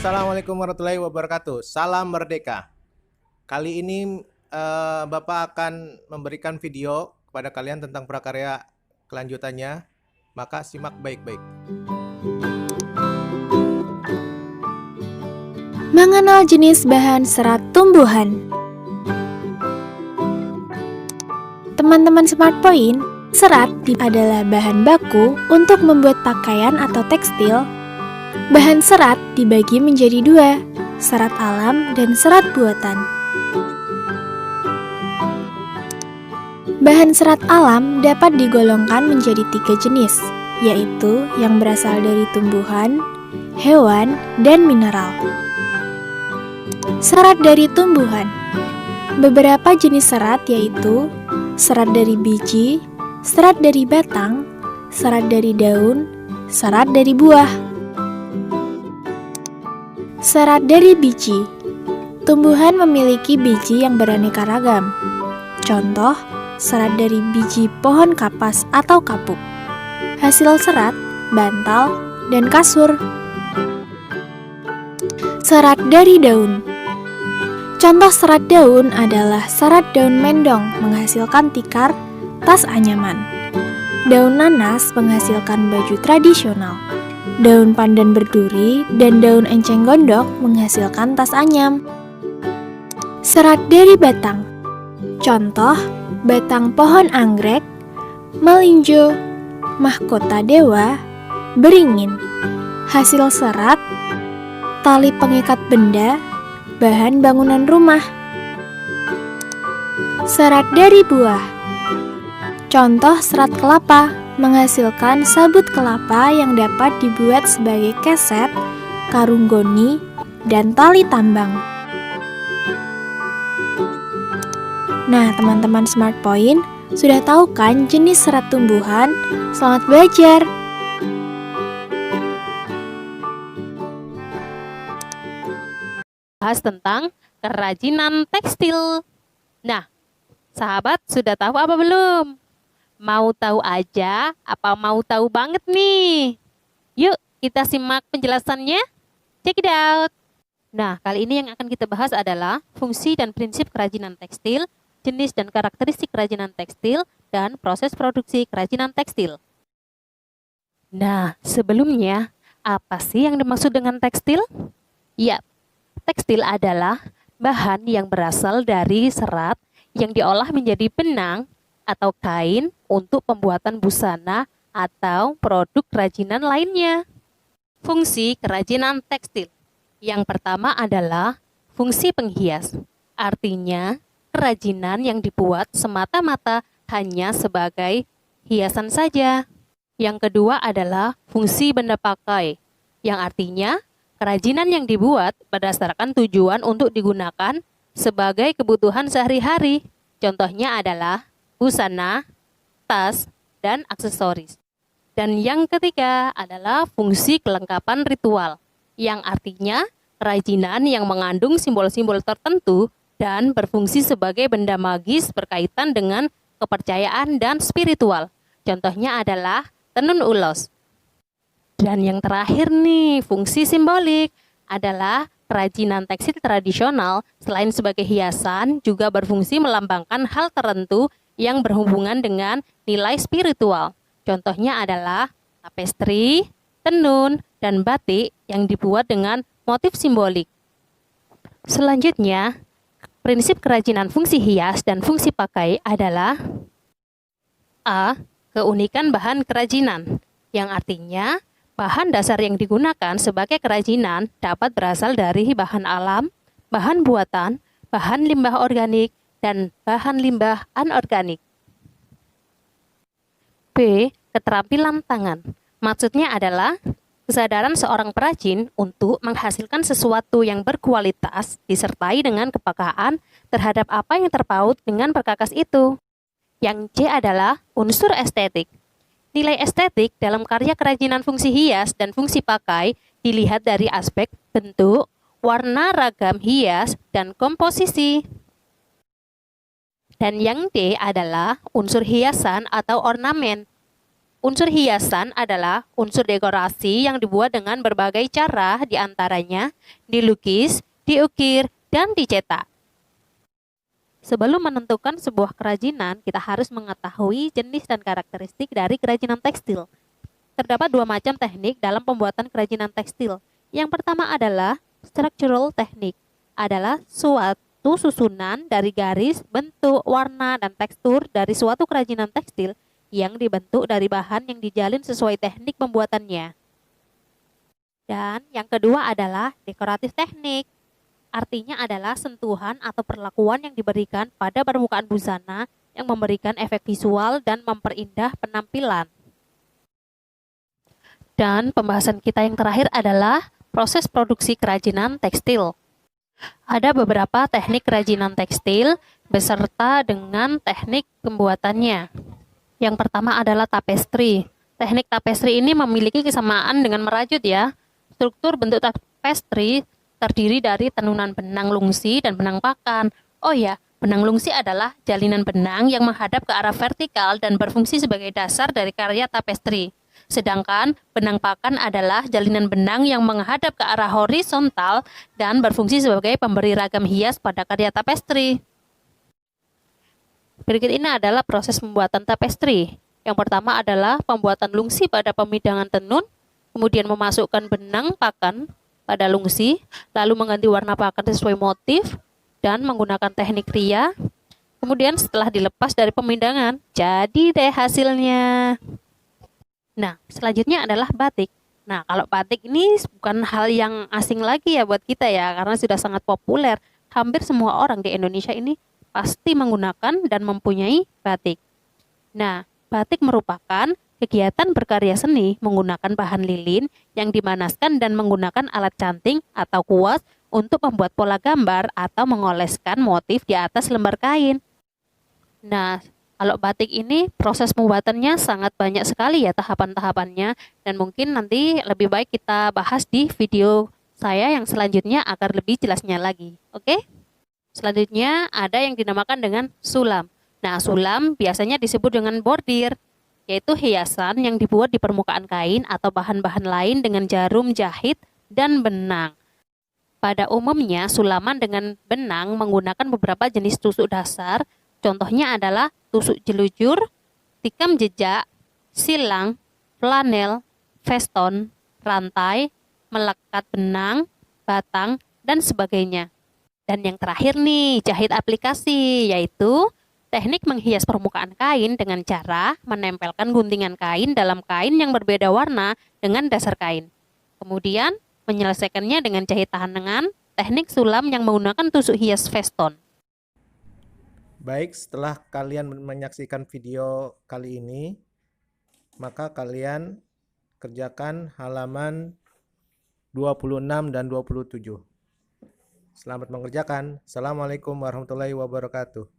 Assalamualaikum warahmatullahi wabarakatuh. Salam merdeka. Kali ini Bapak akan memberikan video kepada kalian tentang prakarya kelanjutannya. Maka simak baik-baik. Mengenal jenis bahan serat tumbuhan. Teman-teman Smart Point, serat adalah bahan baku untuk membuat pakaian atau tekstil. Bahan serat dibagi menjadi dua, serat alam dan serat buatan. Bahan serat alam dapat digolongkan menjadi tiga jenis, yaitu yang berasal dari tumbuhan, hewan, dan mineral. Serat dari tumbuhan. Beberapa jenis serat yaitu serat dari biji, serat dari batang, serat dari daun, serat dari buah. Serat dari biji. Tumbuhan memiliki biji yang beraneka ragam. Contoh, serat dari biji pohon kapas atau kapuk. Hasil serat, bantal, dan kasur. Serat dari daun. Contoh serat daun adalah serat daun mendong menghasilkan tikar, tas anyaman. Daun nanas menghasilkan baju tradisional. Daun pandan berduri dan daun enceng gondok menghasilkan tas anyam. Serat dari batang. Contoh, batang pohon anggrek, melinjo, mahkota dewa, beringin. Hasil serat, tali pengikat benda, bahan bangunan rumah. Serat dari buah. Contoh serat kelapa menghasilkan sabut kelapa yang dapat dibuat sebagai keset, karung goni, dan tali tambang. Nah, teman-teman Smart Point, sudah tahu kan jenis serat tumbuhan? Selamat belajar! Bahas tentang kerajinan tekstil. Nah, sahabat sudah tahu apa belum? Mau tahu aja apa mau tahu banget nih? Yuk kita simak penjelasannya. Check it out. Nah, kali ini yang akan kita bahas adalah fungsi dan prinsip kerajinan tekstil, jenis dan karakteristik kerajinan tekstil, dan proses produksi kerajinan tekstil. Nah, sebelumnya, apa sih yang dimaksud dengan tekstil? Ya, tekstil adalah bahan yang berasal dari serat yang diolah menjadi benang atau kain untuk pembuatan busana atau produk kerajinan lainnya. Fungsi kerajinan tekstil. Yang pertama adalah fungsi penghias. Artinya, kerajinan yang dibuat semata-mata hanya sebagai hiasan saja. Yang kedua adalah fungsi benda pakai. Yang artinya, kerajinan yang dibuat berdasarkan tujuan untuk digunakan sebagai kebutuhan sehari-hari. Contohnya adalah busana, tas, dan aksesoris. Dan yang ketiga adalah fungsi kelengkapan ritual, yang artinya kerajinan yang mengandung simbol-simbol tertentu dan berfungsi sebagai benda magis berkaitan dengan kepercayaan dan spiritual. Contohnya adalah tenun ulos. Dan yang terakhir nih, fungsi simbolik adalah kerajinan tekstil tradisional selain sebagai hiasan juga berfungsi melambangkan hal tertentu yang berhubungan dengan nilai spiritual. Contohnya adalah tapestri, tenun, dan batik yang dibuat dengan motif simbolik. Selanjutnya, prinsip kerajinan fungsi hias dan fungsi pakai adalah A. Keunikan bahan kerajinan, yang artinya bahan dasar yang digunakan sebagai kerajinan dapat berasal dari bahan alam, bahan buatan, bahan limbah organik, dan bahan limbah anorganik. B. Keterampilan tangan. Maksudnya adalah kesadaran seorang perajin untuk menghasilkan sesuatu yang berkualitas disertai dengan kepekaan terhadap apa yang terpaut dengan perkakas itu. Yang C adalah unsur estetik. Nilai estetik dalam karya kerajinan fungsi hias dan fungsi pakai dilihat dari aspek bentuk, warna ragam hias, dan komposisi. Dan yang D adalah unsur hiasan atau ornamen. Unsur hiasan adalah unsur dekorasi yang dibuat dengan berbagai cara, diantaranya dilukis, diukir, dan dicetak. Sebelum menentukan sebuah kerajinan, kita harus mengetahui jenis dan karakteristik dari kerajinan tekstil. Terdapat dua macam teknik dalam pembuatan kerajinan tekstil. Yang pertama adalah structural technique, adalah suatu susunan dari garis, bentuk, warna, dan tekstur dari suatu kerajinan tekstil yang dibentuk dari bahan yang dijalin sesuai teknik pembuatannya. Dan yang kedua adalah dekoratif teknik. Artinya adalah sentuhan atau perlakuan yang diberikan pada permukaan busana yang memberikan efek visual dan memperindah penampilan. Dan pembahasan kita yang terakhir adalah proses produksi kerajinan tekstil. Ada beberapa teknik kerajinan tekstil beserta dengan teknik pembuatannya. Yang pertama adalah tapestry. Teknik tapestry ini memiliki kesamaan dengan merajut ya. Struktur bentuk tapestry terdiri dari tenunan benang lungsi dan benang pakan. Oh ya, benang lungsi adalah jalinan benang yang menghadap ke arah vertikal dan berfungsi sebagai dasar dari karya tapestry. Sedangkan benang pakan adalah jalinan benang yang menghadap ke arah horizontal dan berfungsi sebagai pemberi ragam hias pada karya tapestry. Berikut ini adalah proses pembuatan tapestry. Yang pertama adalah pembuatan lungsi pada pemidangan tenun, kemudian memasukkan benang pakan pada lungsi, lalu mengganti warna pakan sesuai motif, dan menggunakan teknik ria. Kemudian setelah dilepas dari pemidangan, jadi deh hasilnya. Nah, selanjutnya adalah batik. Nah, kalau batik ini bukan hal yang asing lagi ya buat kita ya, karena sudah sangat populer. Hampir semua orang di Indonesia ini pasti menggunakan dan mempunyai batik. Nah, batik merupakan kegiatan berkarya seni menggunakan bahan lilin yang dimanaskan dan menggunakan alat canting atau kuas untuk membuat pola gambar atau mengoleskan motif di atas lembar kain. Nah, kalau batik ini proses pembuatannya sangat banyak sekali ya tahapan-tahapannya, dan mungkin nanti lebih baik kita bahas di video saya yang selanjutnya agar lebih jelasnya lagi. Oke? Selanjutnya ada yang dinamakan dengan sulam. Nah, sulam biasanya disebut dengan bordir, yaitu hiasan yang dibuat di permukaan kain atau bahan-bahan lain dengan jarum jahit dan benang. Pada umumnya, sulaman dengan benang menggunakan beberapa jenis tusuk dasar. Contohnya adalah tusuk jelujur, tikam jejak, silang, flanel, veston, rantai, melekat benang, batang, dan sebagainya. Dan yang terakhir nih, jahit aplikasi, yaitu teknik menghias permukaan kain dengan cara menempelkan guntingan kain dalam kain yang berbeda warna dengan dasar kain. Kemudian menyelesaikannya dengan jahit tahan lengan, teknik sulam yang menggunakan tusuk hias veston. Baik, setelah kalian menyaksikan video kali ini, maka kalian kerjakan halaman 26 dan 27. Selamat mengerjakan. Assalamualaikum warahmatullahi wabarakatuh.